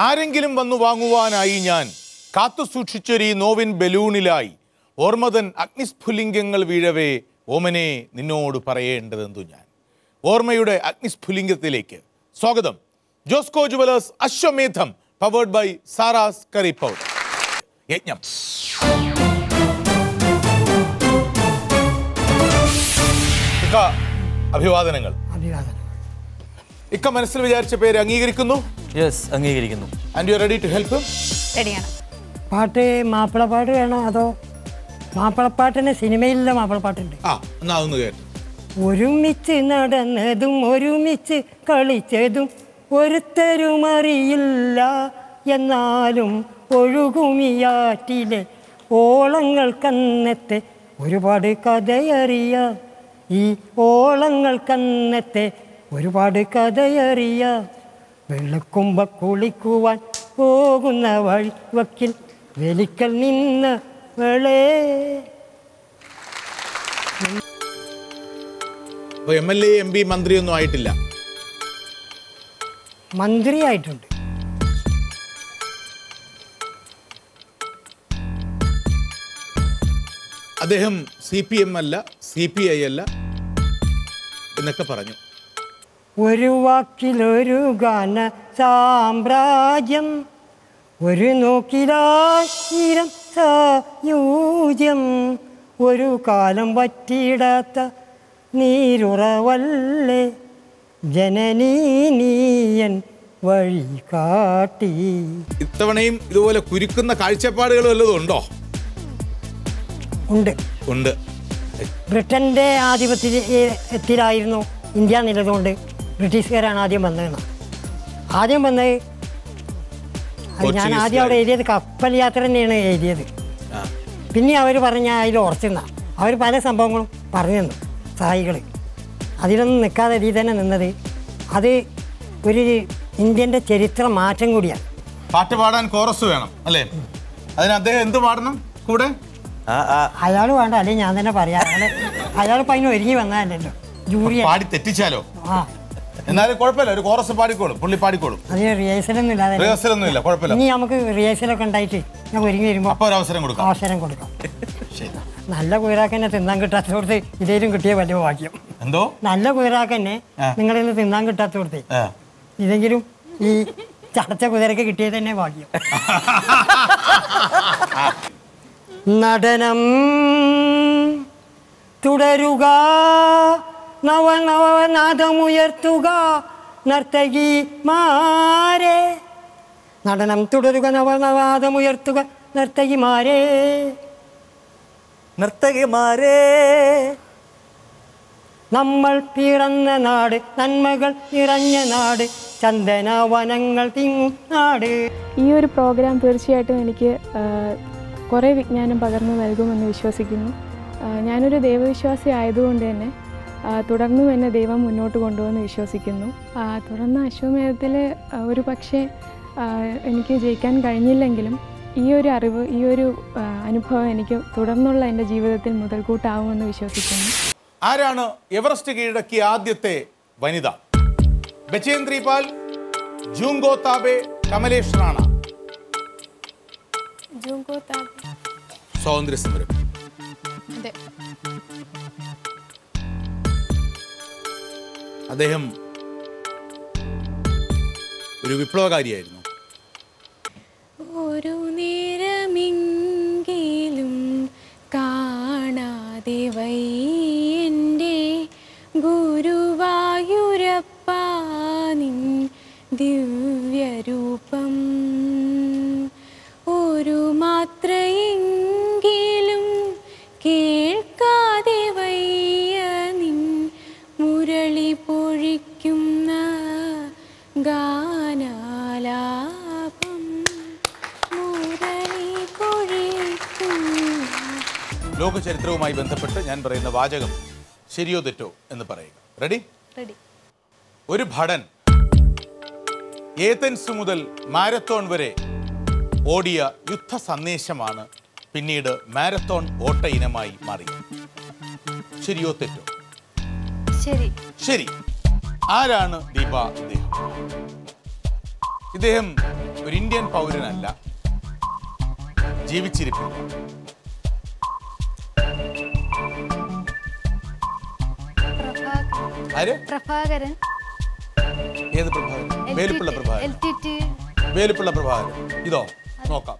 ആരെങ്കിലും വന്നു വാങ്ങുവാനായി ഞാൻ കാത്തു സൂക്ഷിച്ചൊരീ നോവിൻ ബലൂണിലായി ഓർമ്മതൻ അഗ്നിസ്ഫുലിംഗങ്ങൾ വീഴവേ ഓമനെ നിന്നോട് പറയേണ്ടതെന്തു ഞാൻ. ഓർമ്മയുടെ അഗ്നിസ്ഫുലിംഗത്തിലേക്ക് സ്വാഗതം. ജോസ്കോ ജുവലേഴ്സ് അശ്വമേധം powered by Saras curry powder. യജ്ഞം. അഭിവാദനങ്ങൾ. ഇക്ക മനസ്സിൽ വിചാരിച്ച പേര് അംഗീകരിക്കുന്നു? യെസ്, അംഗീകരിക്കുന്നു. And you are ready to help him? റെഡിയാണ്. പാട്ട് മാപ്പിളപ്പാട്ട് വേണോ അതോ മാപ്പിളപ്പാട്ടിന് സിനിമയിലുള്ള മാപ്പിളപ്പാട്ടുണ്ട്? എന്നാ ഒന്ന് കേട്ടു. ഒരുമിച്ച് നടന്നതും ഒരുമിച്ച് കളിച്ചതും ഒരുത്തരും അറിയില്ല, എന്നാലും ഒഴുകുമിയാറ്റിലെ ഓളങ്ങൾ കന്നത്തെ ഒരുപാട് കഥയറിയാം. ഈ ഓളങ്ങൾ കന്നത്തെ ഒരുപാട് കഥയറിയാം. വെളുക്കുമ്പ കുളിക്കുവാൻ പോകുന്ന വഴി വക്കിൽ വെലിക്കൽ നിന്ന വേളേ. MLA MP മന്ത്രിയൊന്നും ആയിട്ടില്ല. മന്ത്രിയായിട്ടുണ്ട്. അദ്ദേഹം CPM അല്ല, CPI അല്ല എന്നൊക്കെ പറഞ്ഞു. ഒരു വാക്കിലൊരു ഗാന സാമ്രാജ്യം, ഒരു നോക്കിലായിരം സായൂജ്യം, ഒരു കാലം പറ്റിയിടാത്ത നീരുറവല്ലേ ജനനീ നീയൻ വഴി കാട്ടി. ഇത്തവണയും ഇതുപോലെ കുരുക്കുന്ന കാഴ്ചപ്പാടുകൾ വല്ലതും ഉണ്ടോ? ഉണ്ട്. ഉണ്ട്. ബ്രിട്ടൻ്റെ ആധിപത്യത്തിലായിരുന്നു ഇന്ത്യ നിലതുകൊണ്ട് ബ്രിട്ടീഷുകാരാണ് ആദ്യം വന്നതെന്ന്. ആദ്യം വന്നത് ഞാൻ ആദ്യം അവിടെ എഴുതിയത് കപ്പൽ യാത്ര തന്നെയാണ് എഴുതിയത്. പിന്നെ അവർ പറഞ്ഞ അതിൽ ഉറച്ചെന്ന അവർ പല സംഭവങ്ങളും പറഞ്ഞു തന്നു സഹായികൾ. അതിലൊന്നും നിൽക്കാതെ ഇതിൽ തന്നെ നിന്നത് അത് ഒരു ഇന്ത്യൻ്റെ ചരിത്ര മാറ്റം കൂടിയാണ്. പാട്ട് പാടാൻ കോറസ് വേണം അല്ലേ? അതിന് അദ്ദേഹം എന്ത് പാടണം കൂടെ? അയാൾ വേണ്ട, അല്ലെങ്കിൽ ഞാൻ തന്നെ പറയാം. അയാളിപ്പോൾ അതിന് ഒരുങ്ങി വന്നതല്ലല്ലോ. ജൂറി പാടി തെറ്റിച്ചാലോ? എന്നാലും കുഴപ്പമില്ല, ഒരു കോറസ് പാടിക്കോളും, പുള്ളി പാടിക്കോളും. അതിന് റിഹേഴ്സലൊന്നും ഇല്ലാതെ. റിഹേഴ്സലൊന്നും ഇല്ല, കുഴപ്പമില്ല. ഇനി നമുക്ക് റിഹേഴ്സലൊക്കെ ഉണ്ടായിട്ട് ഞാൻ ഒരുങ്ങി വരുമ്പോൾ അപ്പോൾ ഒരു അവസരം കൊടുക്കാം. നല്ല കുയിറാക്കന്നെ തിന്നാൻ കിട്ടാത്തതുകൊണ്ട് ഇതേലും കിട്ടിയ വലിയ ഭാഗ്യം. എന്തോ നല്ല കുയിറാക്കന്നെ നിങ്ങളിൽ നിന്ന് തിന്നാൻ കിട്ടാത്തതുകൊണ്ട് ഇതെങ്കിലും ഈ ചടച്ച കുതിരക്ക് കിട്ടിയത് തന്നെ ഭാഗ്യം. നടനം തുടരുക, നവനവനാദമുയർത്തുക നർത്തകിമാരെ. നടനം തുടരുക, നവനവാദമുയർത്തുക നർത്തകിമാരെ. നർത്തകിമാരെ, നമ്മൾ പിറന്ന നാട് നന്മകൾ നിറഞ്ഞ നാട്, ചന്ദനവനങ്ങൾ തിങ്ങും നാട്. ഈ ഒരു പ്രോഗ്രാം തീർച്ചയായിട്ടും എനിക്ക് കുറേ വിജ്ഞാനം പകർന്നു നൽകുമെന്ന് വിശ്വസിക്കുന്നു. ഞാനൊരു ദൈവവിശ്വാസി ആയതുകൊണ്ട് തന്നെ തുടർന്നും എന്നെ ദൈവം മുന്നോട്ട് കൊണ്ടുപോകുമെന്ന് വിശ്വസിക്കുന്നു. തുടർന്ന് അശ്വമേധത്തിൽ ഒരു പക്ഷേ എനിക്ക് ജയിക്കാൻ കഴിഞ്ഞില്ലെങ്കിലും ഈ ഒരു അറിവ്, ഈ ഒരു അനുഭവം എനിക്ക് തുടർന്നുള്ള എൻ്റെ ജീവിതത്തിൽ മുതൽക്കൂട്ടാവുമെന്ന് വിശ്വസിക്കുന്നു. ആരാണ് എവറസ്റ്റ് കീഴടക്കിയ ആദ്യത്തെ വനിത? ബചേന്ദ്രി പാൽ, ജൂങ്കോ താബെ, കമലേഷ് റാണ. സ്വാതന്ത്ര്യ സമരം. അദ്ദേഹം ഒരു വിപ്ലവകാരിയായിരുന്നു. ഒരു നേരമെങ്കിലും കാണാതെ വയ്യൻ്റെ ഗുരുവായൂരപ്പ നിൻ ദിവ്യരൂപം, ഒരു മാത്രയെങ്കിലും കേൾക്കാതെ വയ്യ നിൻ മുരളി പൊഴിക്കുന്ന ഗാനാലാപം, മുരളി പൊഴിക്കുന്ന. ലോക ചരിത്രവുമായി ബന്ധപ്പെട്ട് ഞാൻ പറയുന്ന വാചകം ശരിയോ തെറ്റോ എന്ന് പറയുക. റെഡി? ഒരു ഭടൻ ഏതൻസ് മുതൽ മാരത്തോൺ വരെ ഓടിയ യുദ്ധ സന്ദേശമാണ് പിന്നീട് മാരത്തോൺ ഓട്ട ഇനമായി മാറി. ശരിയോ തെറ്റോ? ശരി. ആരാണ് ദീപ അദ്ദേഹം? ഇദ്ദേഹം ഒരു ഇന്ത്യൻ പൗരനല്ല, ജീവിച്ചിരിപ്പില്ല. ആര്? പ്രഭാകരൻ. ഏത് പ്രഭാകരൻ? വേലുപ്പിള്ള പ്രഭാകരൻ. വേലുപ്പിള്ള പ്രഭാകരൻ. ഇതോ നോക്കാം.